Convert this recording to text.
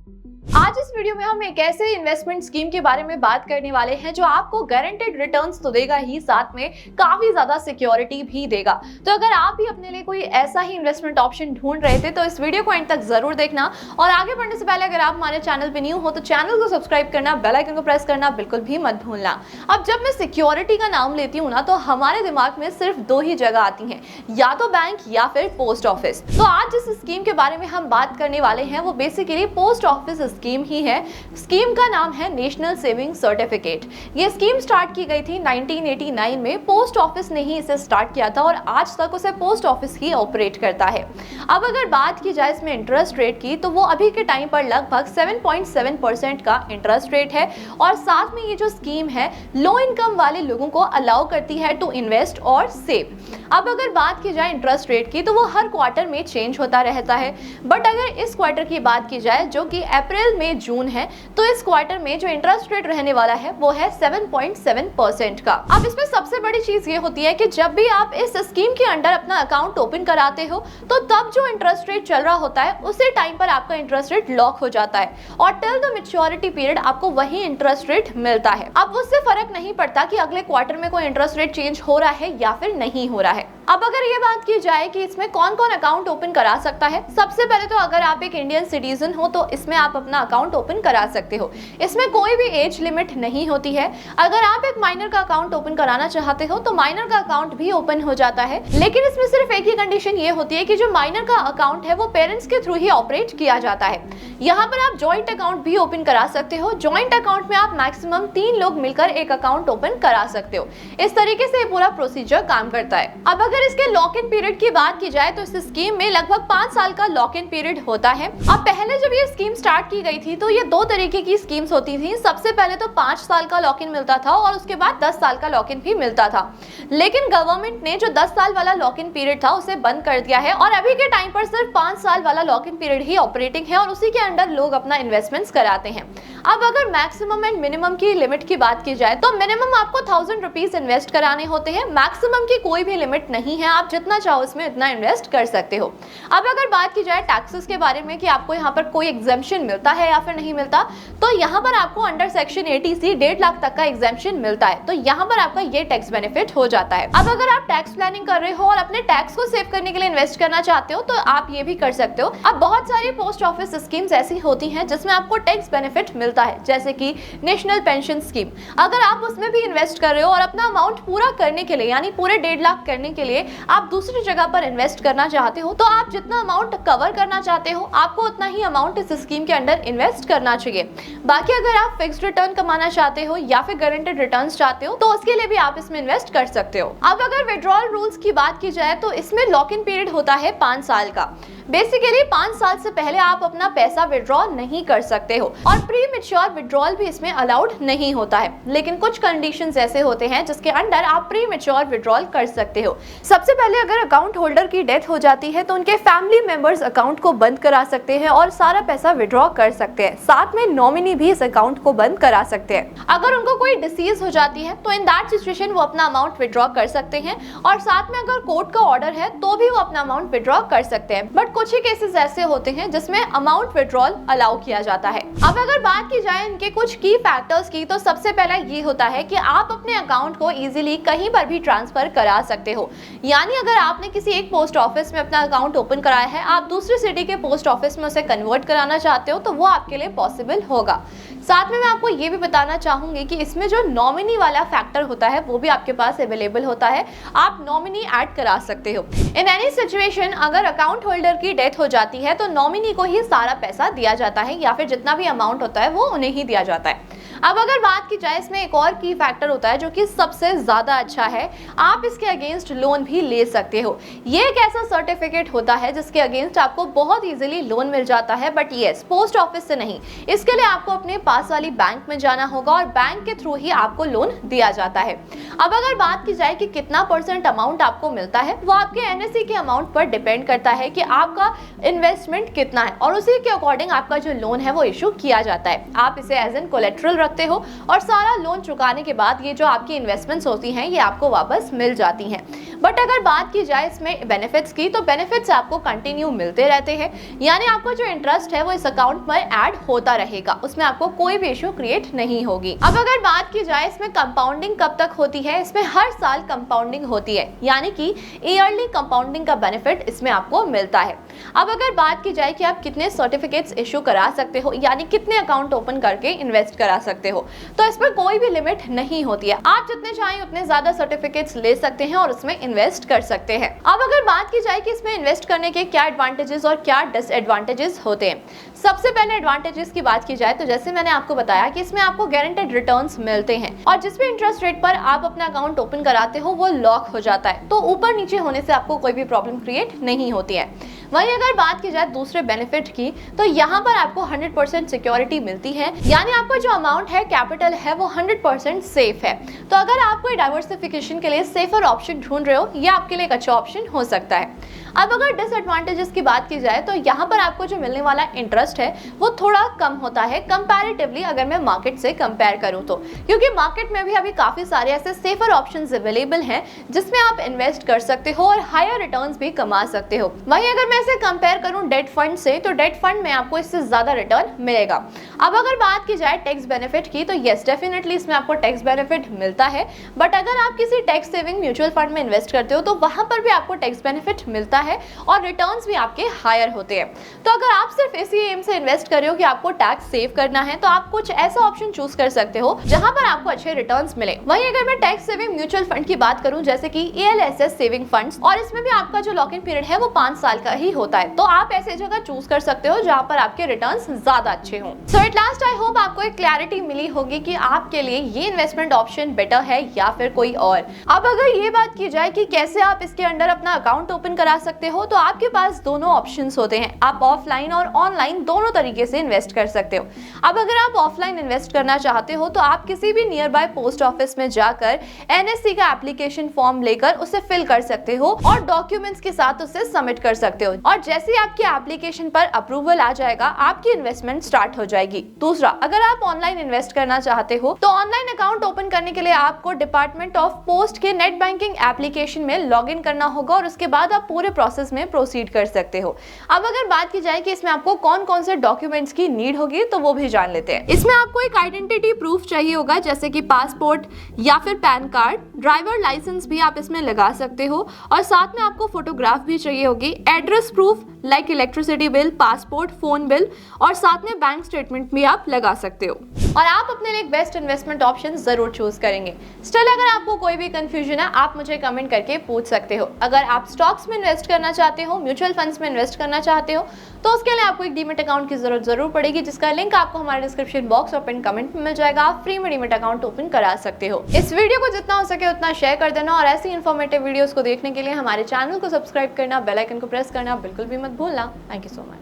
आज इस वीडियो में हम एक ऐसे इन्वेस्टमेंट स्कीम के बारे में बात करने वाले हैं जो आपको गारंटेड रिटर्न्स तो देगा ही, साथ में काफी ज्यादा सिक्योरिटी भी देगा। तो अगर आप भी अपने लिए कोई ऐसा ही इन्वेस्टमेंट ऑप्शन ढूंढ रहे थे तो इस वीडियो को एंड तक जरूर देखना। और आगे बढ़ने से पहले अगर आप हमारे चैनल पे न्यू हो तो चैनल को सब्सक्राइब करना, बेल आइकन को प्रेस करना बिल्कुल भी मत भूलना। अब जब मैं सिक्योरिटी का नाम लेती हूँ ना तो हमारे दिमाग में सिर्फ दो ही जगह आती हैं, या तो बैंक या फिर पोस्ट ऑफिस। तो आज जिस स्कीम के बारे में हम बात करने वाले हैं वो बेसिकली पोस्ट ऑफिस स्कीम ही है। स्कीम का नाम है नेशनल सेविंग सर्टिफिकेट। ये स्कीम स्टार्ट की गई थी 1989 में। पोस्ट ऑफिस ने ही इसे स्टार्ट किया था और आज तक उसे पोस्ट ऑफिस ही ऑपरेट करता है। अब अगर बात की जाए इसमें इंटरेस्ट रेट की तो वो अभी के टाइम पर लगभग 7.7% का इंटरेस्ट रेट है। और साथ में ये जो स्कीम है लो इनकम वाले लोगों को अलाउ करती है टू इन्वेस्ट और सेव। अब अगर बात की जाए इंटरेस्ट रेट की तो वो हर क्वार्टर में चेंज होता रहता है। बट अगर इस क्वार्टर की बात की जाए जो कि अप्रैल में जून है तो इस क्वार्टर में जो इंटरेस्ट रेट रहने वाला है वो है 7.7% का। अब इसमें सबसे बड़ी चीज ये होती है कि जब भी आप इस स्कीम के अंडर अपना अकाउंट ओपन कराते हो तो तब जो इंटरेस्ट रेट चल रहा होता है उसी टाइम पर आपका इंटरेस्ट रेट लॉक हो जाता है और टिल द मैच्योरिटी पीरियड आपको वही इंटरेस्ट रेट मिलता है। अब उससे फर्क नहीं पड़ता कि अगले क्वार्टर में कोई इंटरेस्ट रेट चेंज हो रहा है या फिर नहीं हो रहा है। अब अगर ये बात की जाए कि इसमें कौन कौन अकाउंट ओपन करा सकता है, सबसे पहले तो अगर आप एक इंडियन सिटीजन हो तो इसमें आप अपना अकाउंट ओपन करा सकते हो। इसमें कोई भी एज लिमिट नहीं होती है। अगर आप एक माइनर का अकाउंट ओपन कराना चाहते हो तो माइनर का अकाउंट भी ओपन हो जाता है, लेकिन इसमें सिर्फ एक ही कंडीशन ये होती है कि जो माइनर का अकाउंट है वो पेरेंट्स के थ्रू ही ऑपरेट किया जाता है। यहाँ पर आप जॉइंट अकाउंट भी ओपन करा सकते हो। जॉइंट अकाउंट में आप मैक्सिमम 3 लोग मिलकर एक अकाउंट ओपन करा सकते हो। इस तरीके से पूरा प्रोसीजर काम करता है। अब अगर इसके लॉक इन पीरियड की बात की जाए तो इस स्कीम में लगभग 5 साल का लॉक इन पीरियड होता है। अब पहले जब ये स्कीम स्टार्ट की गई थी तो ये दो तरीके की स्कीम्स होती थी। सबसे पहले तो 5 साल का लॉक इन मिलता था और उसके बाद 10 साल का लॉक इन भी मिलता था, लेकिन गवर्नमेंट ने जो 10 साल वाला लॉक इन पीरियड था उसे बंद कर दिया है और अभी के टाइम पर सिर्फ 5 साल वाला lock in period he operating है और उसी के अंडर लोग अपना इन्वेस्टमेंट्स कराते हैं। अब अगर मैक्सिमम एंड मिनिमम की लिमिट की बात की जाए तो मिनिमम आपको 1000 रुपीज इन्वेस्ट कराने होते हैं। मैक्सिमम की कोई भी लिमिट नहीं है, आप जितना चाहो इसमें इतना इन्वेस्ट कर सकते हो। अब अगर बात की जाए टैक्सेस के बारे में कि आपको यहाँ पर कोई एग्जेम्पशन मिलता है या फिर नहीं मिलता, तो यहाँ पर आपको अंडर सेक्शन 80C 1.5 लाख तक का एग्जेम्पशन मिलता है, तो यहाँ पर आपका ये टैक्स बेनिफिट हो जाता है। अब अगर आप टैक्स प्लानिंग कर रहे हो और अपने टैक्स को सेव करने के लिए इन्वेस्ट करना चाहते हो तो आप ये भी कर सकते हो। अब बहुत सारी पोस्ट ऑफिस स्कीम्स ऐसी होती हैं जिसमें आपको टैक्स बेनिफिट मिलता है, जैसे कि नेशनल पेंशन स्कीम। अगर आप उसमें भी इन्वेस्ट कर रहे हो और अपना अमाउंट पूरा करने के लिए यानी पूरे 1.5 लाख करने के लिए आप दूसरी जगह पर इन्वेस्ट करना चाहते हो तो आप जितना अमाउंट कवर करना चाहते हो आपको उतना ही अमाउंट इस स्कीम के अंडर इन्वेस्ट करना चाहिए। बाकी अगर आप फिक्स्ड रिटर्न कमाना चाहते हो या फिर गारंटेड रिटर्न्स चाहते हो तो उसके लिए भी आप इसमें इन्वेस्ट कर सकते हो। अब अगर विड्रॉल रूल्स की बात की जाए तो इसमें लॉक इन पीरियड होता है 5 साल का। बेसिकली 5 साल से पहले आप अपना पैसा विड्रॉ नहीं कर सकते हो और प्री मैच्योर विड्रॉल भी इसमें अलाउड नहीं होता है, लेकिन कुछ कंडीशंस ऐसे होते हैं जिसके अंडर आप प्री मैच्योर विड्रॉल कर सकते हो। सबसे पहले अगर अकाउंट होल्डर की डेथ हो जाती है तो उनके फैमिली मेंबर्स अकाउंट को बंद करा सकते हैं और सारा पैसा विड्रॉ कर सकते हैं। साथ में नॉमिनी भी इस अकाउंट को बंद करा सकते हैं। अगर उनको कोई डिसीज हो जाती है तो इन दैट सिचुएशन वो अपना अमाउंट विड्रॉ कर सकते हैं और साथ में अगर कोर्ट का ऑर्डर है तो भी वो अपना अमाउंट विड्रॉ कर सकते हैं। बट कुछ ही केसेस ऐसे होते हैं जिसमें अमाउंट विड्रॉल अलाउ किया जाता है। अब अगर बात की जाए इनके कुछ की फैक्टर्स की तो सबसे पहला ये होता है कि आप अपने अकाउंट को इजीली कहीं पर भी ट्रांसफर करा सकते हो। यानी अगर आपने किसी एक पोस्ट ऑफिस में अपना अकाउंट ओपन कराया है, आप दूसरी सिटी के पोस्ट ऑफिस में उसे कन्वर्ट कराना चाहते हो तो वो आपके लिए पॉसिबल होगा। साथ में मैं आपको ये भी बताना चाहूंगी कि इसमें जो नॉमिनी वाला फैक्टर होता है वो भी आपके पास अवेलेबल होता है। आप नॉमिनी ऐड करा सकते हो। इन एनी सिचुएशन अगर अकाउंट होल्डर की डेथ हो जाती है तो नॉमिनी को ही सारा पैसा दिया जाता है या फिर जितना भी अमाउंट होता है वो उन्हें ही दिया जाता है। अब अगर बात की जाए इसमें एक और की फैक्टर होता है जो कि सबसे ज्यादा अच्छा है, आप इसके अगेंस्ट लोन भी ले सकते हो। ये एक ऐसा सर्टिफिकेट होता है जिसके अगेंस्ट आपको बहुत इजीली लोन मिल जाता है, बट यस पोस्ट ऑफिस से नहीं। इसके लिए आपको अपने पास वाली बैंक में जाना होगा और बैंक के थ्रू ही आपको लोन दिया जाता है। अब अगर बात की जाए कि कितना % अमाउंट आपको मिलता है, वो आपके एनएससी के अमाउंट पर डिपेंड करता है कि आपका इन्वेस्टमेंट कितना है और उसी के अकॉर्डिंग आपका जो लोन है वो इशू किया जाता है। आप इसे एज एन कोलेट्रल सकते हो और सारा लोन चुकाने के बाद ये जो आपकी इन्वेस्टमेंट्स होती हैं ये आपको वापस मिल जाती हैं। बट अगर बात की जाए इसमें बेनिफिट्स की, तो बेनिफिट्स आपको कंटिन्यू मिलते रहते हैं, यानी आपको जो इंटरेस्ट है वो इस अकाउंट में ऐड होता रहेगा, उसमें आपको कोई भी इशू क्रिएट नहीं होगी। अब अगर बात की जाए इसमें कंपाउंडिंग कब तक होती है, इसमें हर साल कंपाउंडिंग होती है, यानी कि ईयरली कंपाउंडिंग का बेनिफिट इसमें आपको मिलता है। अब अगर बात की जाए कि आप कितने सर्टिफिकेट्स इशू करा सकते हो, यानी कितने अकाउंट ओपन करके इन्वेस्ट करा सकते हो, तो इसमें कोई भी लिमिट नहीं होती है। आप जितने चाहें उतने ज्यादा सर्टिफिकेट्स ले सकते हैं और उसमें इन्वेस्ट कर सकते हैं। अब अगर बात की जाए कि इसमें इन्वेस्ट करने के क्या एडवांटेजेस और क्या डिसएडवांटेजेस होते हैं, सबसे पहले एडवांटेजेस की बात की जाए तो जैसे मैंने आपको बताया कि इसमें आपको गारंटेड रिटर्न्स मिलते हैं और जिस भी इंटरेस्ट रेट पर आप अपना अकाउंट ओपन कराते हो वो लॉक हो जाता है, तो ऊपर नीचे होने से आपको कोई भी प्रॉब्लम क्रिएट नहीं होती है। वहीं अगर बात की जाए दूसरे बेनिफिट की, तो यहाँ पर आपको 100% सिक्योरिटी मिलती है, यानी आपका जो अमाउंट है, कैपिटल है, वो 100% सेफ है। तो अगर आप कोई डाइवर्सिफिकेशन के लिए सेफर ऑप्शन ढूंढ रहे हो, ये आपके लिए एक अच्छा ऑप्शन हो सकता है। अब अगर डिसएडवांटेजेस की बात की जाए तो यहाँ पर आपको जो मिलने वाला इंटरेस्ट है वो थोड़ा कम होता है कंपैरेटिवली, अगर मैं मार्केट से कंपेयर करूँ तो, क्योंकि मार्केट में भी अभी काफी सारे ऐसे सेफर ऑप्शंस अवेलेबल हैं जिसमें आप इन्वेस्ट कर सकते हो और हायर रिटर्न्स भी कमा सकते हो। वहीं अगर मैं इसे कंपेयर करूँ डेट फंड से, तो डेट फंड में आपको इससे ज्यादा रिटर्न मिलेगा। अब अगर बात की जाए टैक्स बेनिफिट की, तो यस डेफिनेटली इसमें आपको टैक्स बेनिफिट मिलता है, बट अगर आप किसी टैक्स सेविंग म्यूचुअल फंड में इन्वेस्ट करते हो तो वहां पर भी आपको टैक्स बेनिफिट मिलता है और रिटर्न्स भी आपके हायर होते हैं। तो अगर आप सिर्फ इसी एम से इन्वेस्ट कर रहे हो कि आपको टैक्स सेव करना है, तो आप कुछ ऐसा ऑप्शन चूज कर सकते हो जहां पर आपको अच्छे रिटर्न्स मिले। वहीं अगर मैं टैक्स सेविंग म्यूचुअल फंड की बात करूं, जैसे कि ELSS सेविंग फंड्स, और इसमें भी आपका जो लॉक इन पीरियड है वो 5 साल का ही होता है, तो आप ऐसे जगह चूज कर सकते हो जहां पर आपके रिटर्न्स ज्यादा अच्छे हों। सो एट लास्ट आई होप आपको एक क्लैरिटी मिली होगी कि आपके लिए ये इन्वेस्टमेंट ऑप्शन बेटर है या फिर कोई और। अब अगर ये बात की जाए कि कैसे आप इसके अंडर अपना अकाउंट ओपन करा सकते हो, तो आपके पास दोनों ऑप्शंस होते हैं। आप ऑफलाइन और ऑनलाइन दोनों तरीके से इन्वेस्ट कर सकते हो। अब अगर आप ऑफलाइन इन्वेस्ट करना चाहते हो तो आप किसी भी नियर बाय पोस्ट ऑफिस में जाकर NSE का एप्लीकेशन फॉर्म लेकर उसे फिल कर सकते हो और डॉक्यूमेंट्स के साथ उसे सबमिट कर सकते हो, और जैसे ही आपकी एप्लीकेशन पर अप्रूवल आ जाएगा आपकी इन्वेस्टमेंट स्टार्ट हो जाएगी। दूसरा, अगर आप ऑनलाइन इन्वेस्ट करना चाहते हो तो ऑनलाइन अकाउंट ओपन करने के लिए आपको डिपार्टमेंट ऑफ पोस्ट के नेट बैंकिंग एप्लीकेशन में लॉग इन करना होगा और उसके बाद आप पूरे प्रोसेस में प्रोसीड कर सकते हो। अब अगर बात की जाए कि इसमें आपको कौन कौन से डॉक्यूमेंट्स की नीड होगी, तो वो भी जान लेते हैं। इसमें आपको एक आइडेंटिटी प्रूफ चाहिए होगा, जैसे कि पासपोर्ट या फिर पैन कार्ड, ड्राइवर लाइसेंस भी आप इसमें लगा सकते हो, और साथ में आपको फोटोग्राफ भी चाहिए होगी, address proof like electricity bill, passport, phone bill, और साथ में बैंक स्टेटमेंट भी आप लगा सकते हो, और आप अपने लिए एक बेस्ट इन्वेस्टमेंट ऑप्शन जरूर चूज करेंगे। स्टिल अगर आपको कोई भी कंफ्यूजन है आप मुझे कमेंट करके पूछ सकते हो। अगर आप स्टॉक्स में इन्वेस्ट करना चाहते हो, म्यूचुअल फंड्स में इन्वेस्ट करना चाहते हो, तो उसके लिए आपको एक डीमेट अकाउंट की जरूरत जरूर पड़ेगी, जिसका लिंक आपको हमारे डिस्क्रिप्शन बॉक्स और पिन कमेंट में मिल जाएगा। आप फ्री में डीमेट अकाउंट ओपन करा सकते हो। इस वीडियो को जितना हो सके उतना शेयर कर देना, और ऐसी इन्फॉर्मेटिव वीडियोस को देखने के लिए हमारे चैनल को सब्सक्राइब करना, बेल आइकन को प्रेस करना बिल्कुल भी मत भूलना। Thank you so much.